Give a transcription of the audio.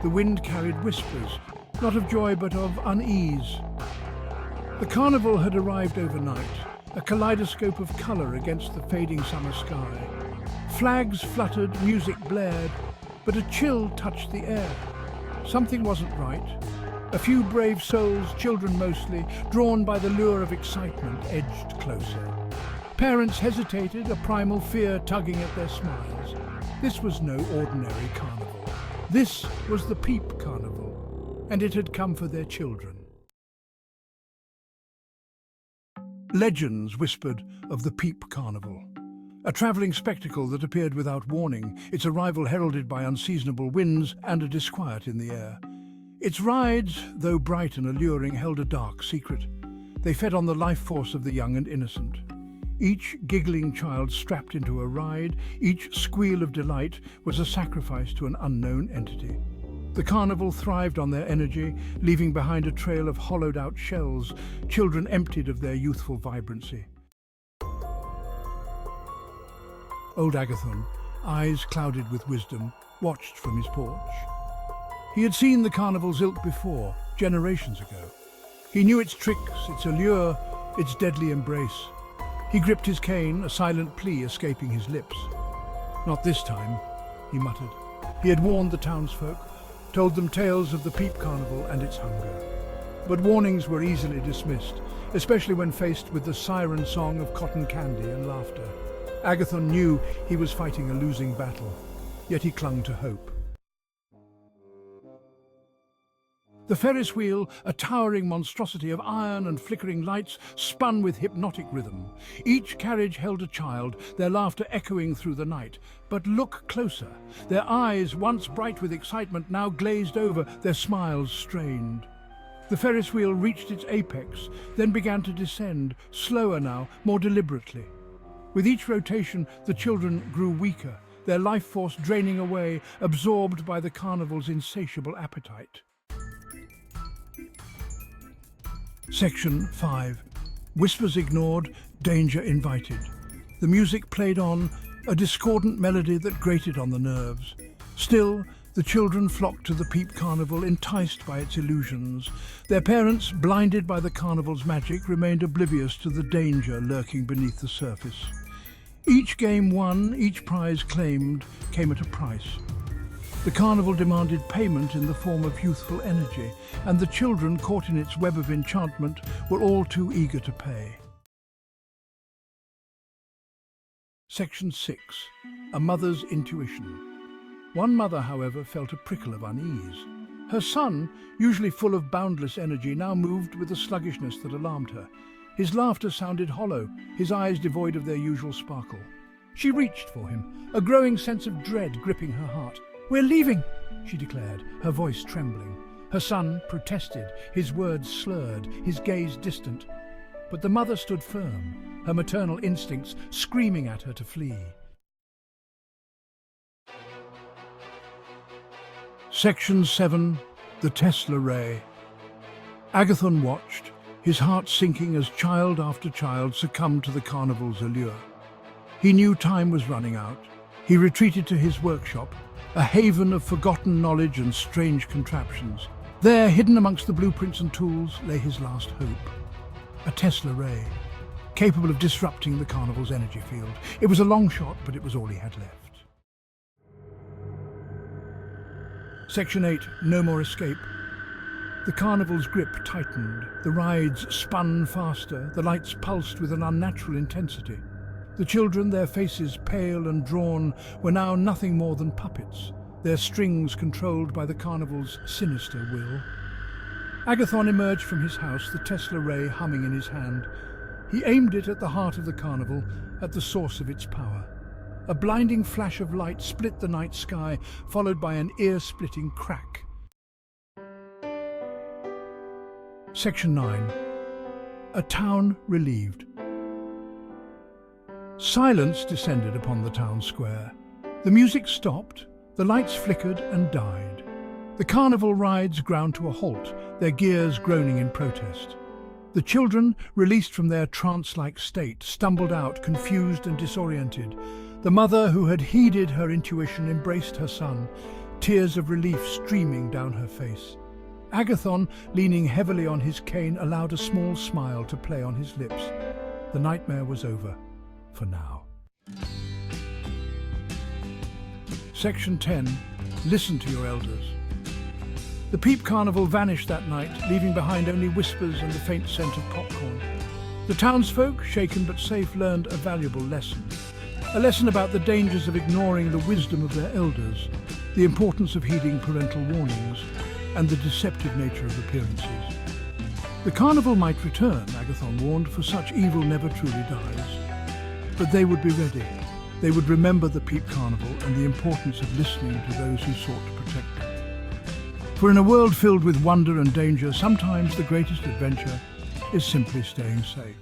The wind carried whispers, not of joy but of unease. The carnival had arrived overnight, a kaleidoscope of colour against the fading summer sky. Flags fluttered, music blared, but a chill touched the air. Something wasn't right. A few brave souls, children mostly, drawn by the lure of excitement, edged closer. Parents hesitated, a primal fear tugging at their smiles. This was no ordinary carnival. This was the Peep Carnival, and it had come for their children. Legends whispered of the Peep Carnival, a travelling spectacle that appeared without warning, its arrival heralded by unseasonable winds and a disquiet in the air. Its rides, though bright and alluring, held a dark secret. They fed on the life force of the young and innocent. Each giggling child strapped into a ride, each squeal of delight was a sacrifice to an unknown entity. The carnival thrived on their energy, leaving behind a trail of hollowed-out shells, children emptied of their youthful vibrancy. Old Agathon, eyes clouded with wisdom, watched from his porch. He had seen the carnival's ilk before, generations ago. He knew its tricks, its allure, its deadly embrace. He gripped his cane, a silent plea escaping his lips. "Not this time," he muttered. He had warned the townsfolk, told them tales of the Peep Carnival and its hunger. But warnings were easily dismissed, especially when faced with the siren song of cotton candy and laughter. Agathon knew he was fighting a losing battle, yet he clung to hope. The Ferris wheel, a towering monstrosity of iron and flickering lights, spun with hypnotic rhythm. Each carriage held a child, their laughter echoing through the night. But look closer. Their eyes, once bright with excitement, now glazed over, their smiles strained. The Ferris wheel reached its apex, then began to descend, slower now, more deliberately. With each rotation, the children grew weaker, their life force draining away, absorbed by the carnival's insatiable appetite. Section 5. Whispers ignored, danger invited. The music played on, a discordant melody that grated on the nerves. Still, the children flocked to the Peep Carnival, enticed by its illusions. Their parents, blinded by the carnival's magic, remained oblivious to the danger lurking beneath the surface. Each game won, each prize claimed, came at a price. The carnival demanded payment in the form of youthful energy, and the children, caught in its web of enchantment, were all too eager to pay. Section 6. A mother's intuition. One mother, however, felt a prickle of unease. Her son, usually full of boundless energy, now moved with a sluggishness that alarmed her. His laughter sounded hollow, his eyes devoid of their usual sparkle. She reached for him, a growing sense of dread gripping her heart. "We're leaving," she declared, her voice trembling. Her son protested, his words slurred, his gaze distant. But the mother stood firm, her maternal instincts screaming at her to flee. Section 7. The Tesla Ray. Agathon watched, his heart sinking as child after child succumbed to the carnival's allure. He knew time was running out. He retreated to his workshop, a haven of forgotten knowledge and strange contraptions. There, hidden amongst the blueprints and tools, lay his last hope. A Tesla ray, capable of disrupting the carnival's energy field. It was a long shot, but it was all he had left. Section 8. No more escape. The carnival's grip tightened. The rides spun faster. The lights pulsed with an unnatural intensity. The children, their faces pale and drawn, were now nothing more than puppets, their strings controlled by the carnival's sinister will. Agathon emerged from his house, the Tesla ray humming in his hand. He aimed it at the heart of the carnival, at the source of its power. A blinding flash of light split the night sky, followed by an ear-splitting crack. Section 9. A town relieved. Silence descended upon the town square. The music stopped, the lights flickered and died. The carnival rides ground to a halt, their gears groaning in protest. The children, released from their trance-like state, stumbled out, confused and disoriented. The mother, who had heeded her intuition, embraced her son. tears of relief streaming down her face. Agathon, leaning heavily on his cane, allowed a small smile to play on his lips. The nightmare was over, for now. Section 10. Listen to your elders. The Peep Carnival vanished that night, leaving behind only whispers and the faint scent of popcorn. The townsfolk, shaken but safe, learned a valuable lesson. A lesson about the dangers of ignoring the wisdom of their elders, the importance of heeding parental warnings, and the deceptive nature of appearances. The carnival might return, Agathon warned, for such evil never truly dies. But they would be ready. They would remember the Peep Carnival and the importance of listening to those who sought to protect them. For in a world filled with wonder and danger, sometimes the greatest adventure is simply staying safe.